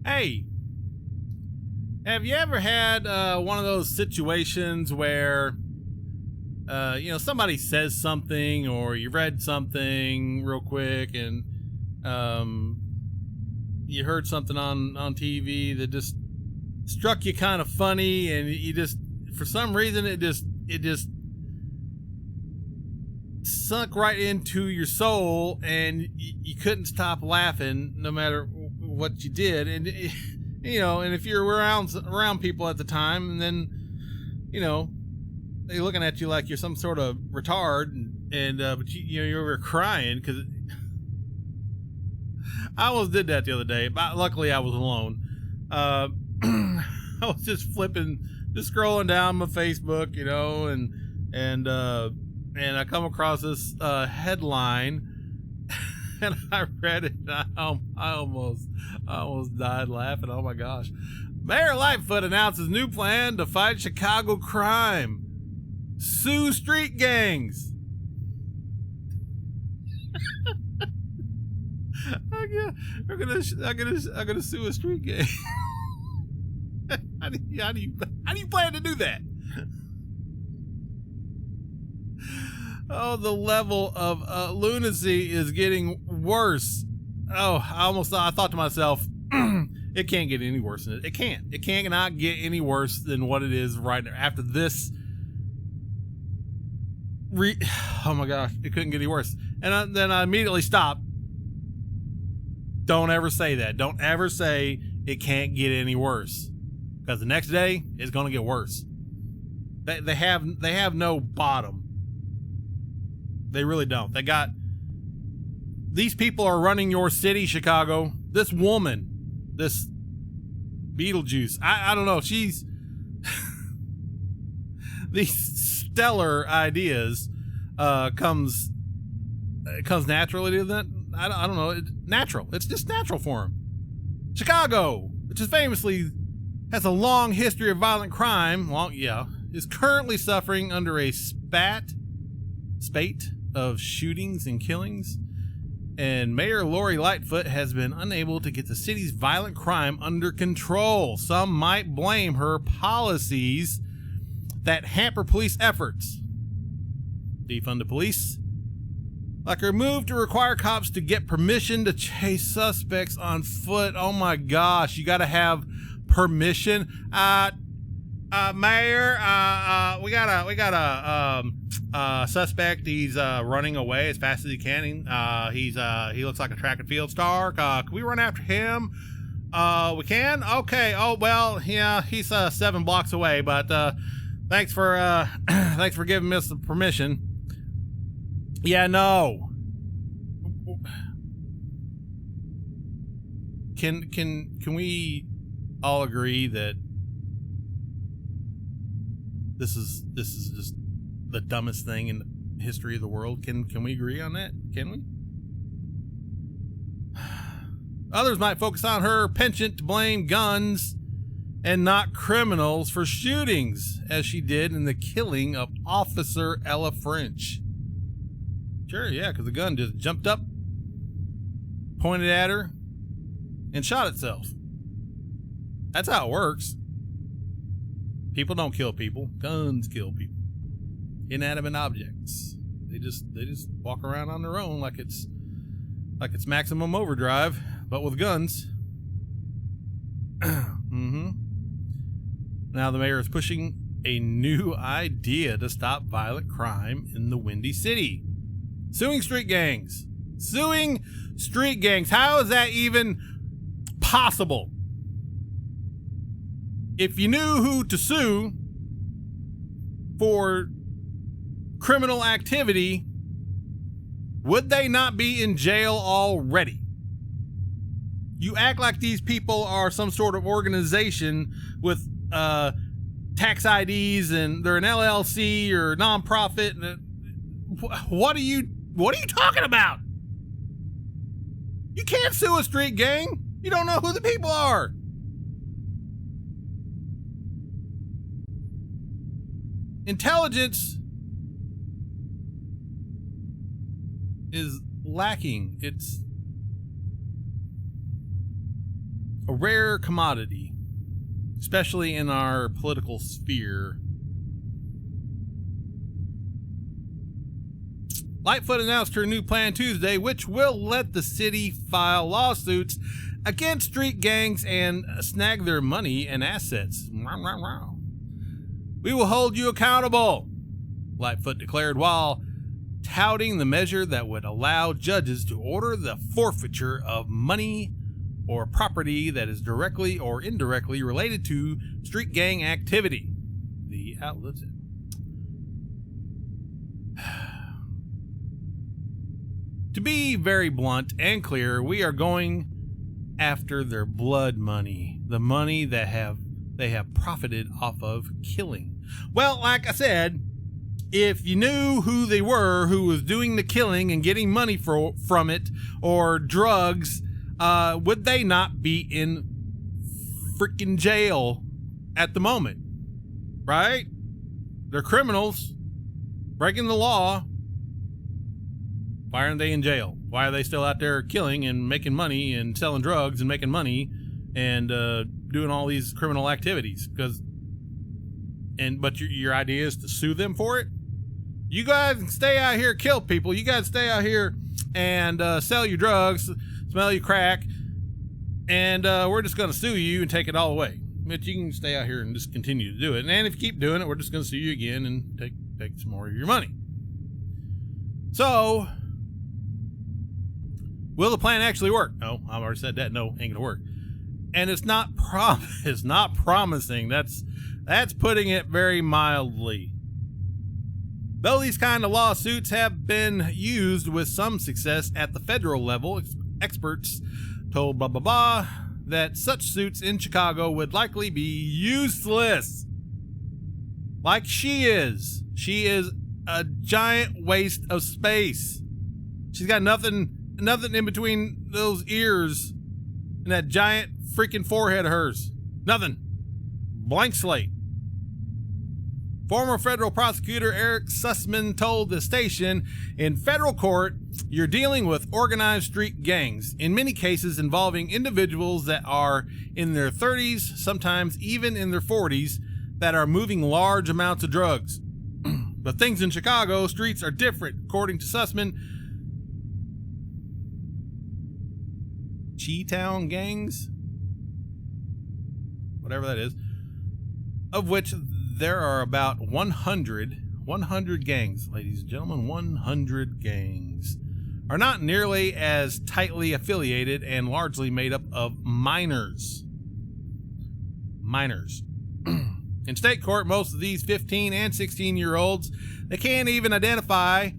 Hey, have you ever had one of those situations where, somebody says something or you read something real quick and you heard something on TV that just struck you kind of funny, and you just, for some reason, it just sunk right into your soul, and you couldn't stop laughing no matter what you did. And and if you're around people at the time, and then they're looking at you like you're some sort of retard, but you were crying because I almost did that the other day, but luckily I was alone. I was just scrolling down my Facebook, and I come across this headline, and I read it, and I almost died laughing. Oh my gosh! Mayor Lightfoot announces new plan to fight Chicago crime. Sue street gangs. I'm gonna sue a street gang. How do you plan to do that? Oh, the level of lunacy is getting worse. Oh, I thought to myself, it can't get any worse than it. It can't. It cannot get any worse than what it is right now. After this, oh my gosh, it couldn't get any worse. And then I immediately stopped. Don't ever say that. Don't ever say it can't get any worse, because the next day it's going to get worse. They have no bottom. They really don't. These people are running your city, Chicago. This woman, this Beetlejuice, I don't know. She's these stellar ideas comes naturally to that. I don't know. It's natural. It's just natural for him. Chicago, which is famously has a long history of violent crime, is currently suffering under a spate of shootings and killings, and Mayor Lori Lightfoot has been unable to get the city's violent crime under control. Some might blame her policies that hamper police efforts. Defund the police, like her move to require cops to get permission to chase suspects on foot. Oh my gosh, you got to have permission. Mayor, we got a suspect. He's running away as fast as he can. He looks like a track and field star. Can we run after him? We can? Okay. Oh, well, yeah, he's 7 blocks away, but thanks for giving us the permission. Yeah, no. Can we all agree that this is just the dumbest thing in the history of the world? Can we agree on that? Can we? Others might focus on her penchant to blame guns and not criminals for shootings, as she did in the killing of Officer Ella French. Sure, yeah, because the gun just jumped up, pointed at her, and shot itself. That's how it works. People don't kill people. Guns kill people. Inanimate objects. They just walk around on their own like it's maximum overdrive, but with guns. Mm-hmm. Now the mayor is pushing a new idea to stop violent crime in the Windy City. Suing street gangs. Suing street gangs. How is that even possible? If you knew who to sue for criminal activity, would they not be in jail already? You act like these people are some sort of organization with tax IDs and they're an LLC or nonprofit. What are you talking about? You can't sue a street gang. You don't know who the people are. Intelligence is lacking. a rare commodity, especially in our political sphere. Lightfoot announced her new plan Tuesday, which will let the city file lawsuits against street gangs and snag their money and assets. We will hold you accountable, Lightfoot declared, while touting the measure that would allow judges to order the forfeiture of money or property that is directly or indirectly related to street gang activity. The outlets. To be very blunt and clear, we are going after their blood money, the money that they have profited off of killing. Well, like I said, if you knew who they were, who was doing the killing and getting money from it, or drugs, would they not be in freaking jail at the moment? Right? They're criminals, breaking the law. Why aren't they in jail? Why are they still out there killing and making money and selling drugs and making money and doing all these criminal activities? But your idea is to sue them for it? You guys stay out here, kill people. You guys stay out here and sell your drugs, smell your crack, and we're just going to sue you and take it all away. But you can stay out here and just continue to do it. And if you keep doing it, we're just going to sue you again and take some more of your money. So, will the plan actually work? No, I've already said that. No, ain't going to work. And it's not promising. That's putting it very mildly. Though these kind of lawsuits have been used with some success at the federal level, experts told blah blah blah that such suits in Chicago would likely be useless. Like she is. She is a giant waste of space. She's got nothing in between those ears and that giant freaking forehead of hers. Nothing. Blank slate. Former federal prosecutor Eric Sussman told the station, in federal court, you're dealing with organized street gangs, in many cases involving individuals that are in their 30s, sometimes even in their 40s, that are moving large amounts of drugs. But things in Chicago streets are different, according to Sussman. Chi-town gangs? Whatever that is. Of which there are about 100 gangs, ladies and gentlemen, 100 gangs, are not nearly as tightly affiliated and largely made up of minors. In state court, most of these 15 and 16-year-olds they can't even identify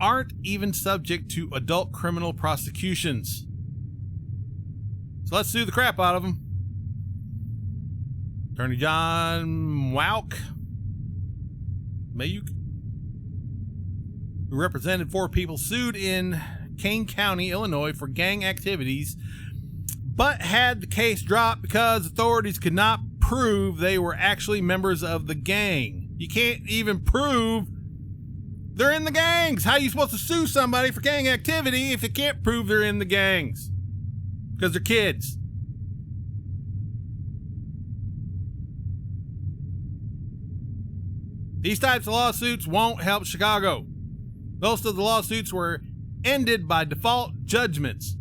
aren't even subject to adult criminal prosecutions. So let's sue the crap out of them. Attorney John Mayuk, who represented 4 people sued in Kane County, Illinois for gang activities, but had the case dropped because authorities could not prove they were actually members of the gang. You can't even prove they're in the gangs. How are you supposed to sue somebody for gang activity if you can't prove they're in the gangs? Because they're kids. These types of lawsuits won't help Chicago. Most of the lawsuits were ended by default judgments,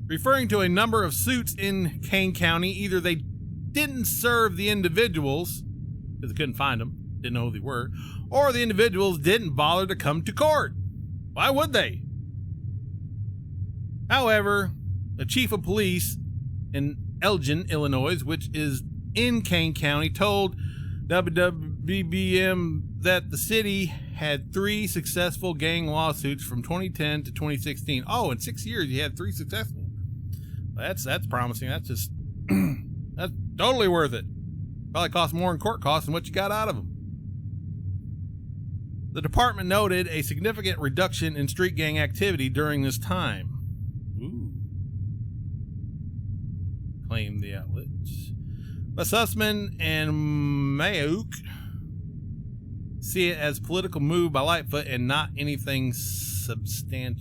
referring to a number of suits in Kane County. Either they didn't serve the individuals because they couldn't find them, didn't know who they were, or the individuals didn't bother to come to court. Why would they? However, the chief of police in Elgin, Illinois, which is in Kane County, told WWBM that the city had 3 successful gang lawsuits from 2010 to 2016. Oh, in 6 years you had 3 successful. That's promising. That's just that's totally worth it. Probably cost more in court costs than what you got out of them. The department noted a significant reduction in street gang activity during this time. Ooh. Claimed the outlets. But Sussman and Mayuk see it as a political move by Lightfoot and not anything substantive.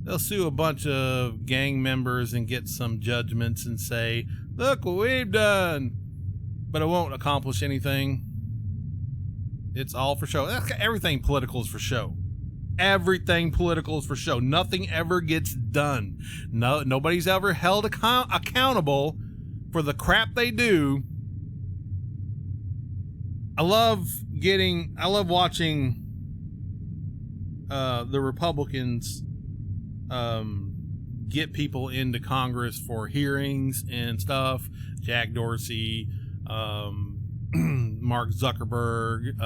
they'll sue a bunch of gang members and get some judgments and say, look what we've done. But it won't accomplish anything. It's all for show. Everything political is for show. Everything political is for show. Nothing ever gets done. Nobody's ever held accountable for the crap they do. I love watching the Republicans get people into Congress for hearings and stuff. Jack Dorsey, Mark Zuckerberg,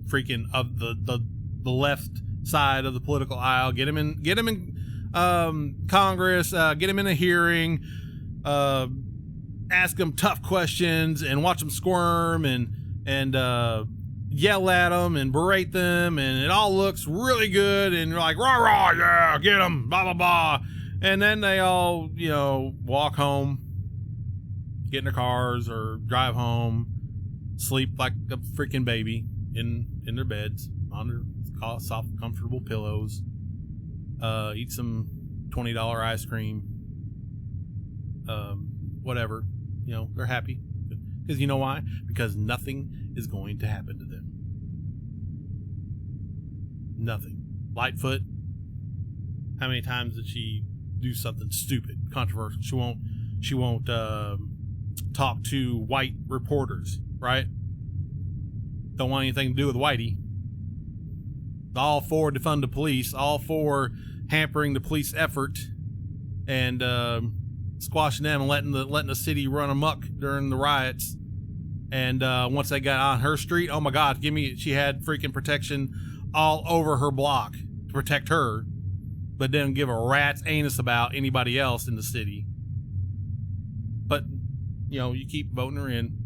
freaking of the left side of the political aisle. Get him in Congress. Get him in a hearing. Ask them tough questions and watch them squirm and yell at them and berate them, and it all looks really good, and you're like, rah rah, yeah, get them, blah blah blah, and then they all, walk home, get in their cars or drive home, sleep like a freaking baby in their beds on their soft, comfortable pillows, eat some $20 ice cream, whatever, they're happy. Because you know why? Because nothing is going to happen to them. Nothing. Lightfoot, how many times did she do something stupid, controversial? She won't talk to white reporters, right? Don't want anything to do with whitey. All for defund the police, all for hampering the police effort and squashing them and letting the city run amok during the riots. And once they got on her street, oh my God, she had freaking protection all over her block to protect her, but didn't give a rat's anus about anybody else in the city. But, you keep voting her in.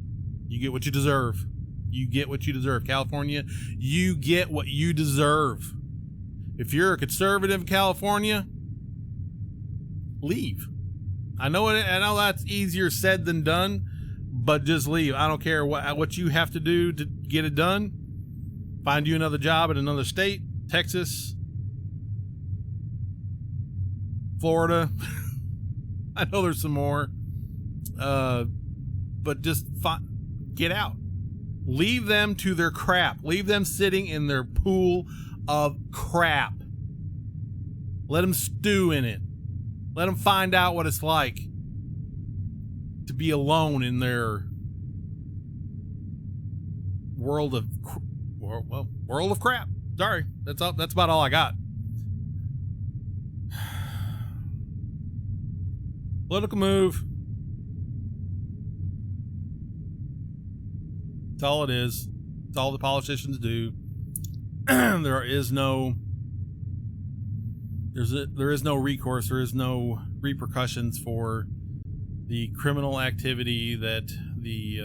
You get what you deserve. You get what you deserve. California, you get what you deserve. If you're a conservative in California, leave. I know that's easier said than done, but just leave. I don't care what you have to do to get it done. Find you another job in another state, Texas, Florida. I know there's some more, but just get out. Leave them to their crap. Leave them sitting in their pool of crap. Let them stew in it. Let them find out what it's like to be alone in their world of crap. Sorry, that's about all I got. Political move. That's all it is. It's all the politicians do. There is no recourse. There is no repercussions for the criminal activity that the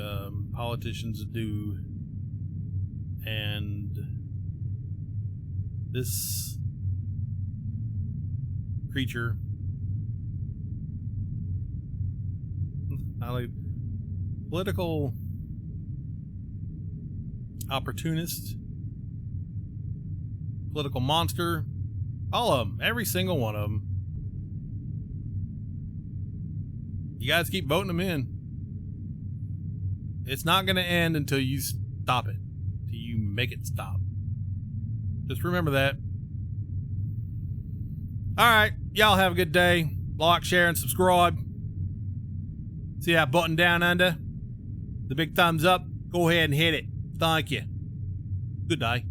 politicians do. And this creature, political opportunist, political monster, all of them, every single one of them. You guys keep voting them in. It's not going to end until you stop it, until you make it stop. Just remember that. All right, y'all have a good day. Like, share, and subscribe. See that button down under? The big thumbs up? Go ahead and hit it. Thank you. Good day.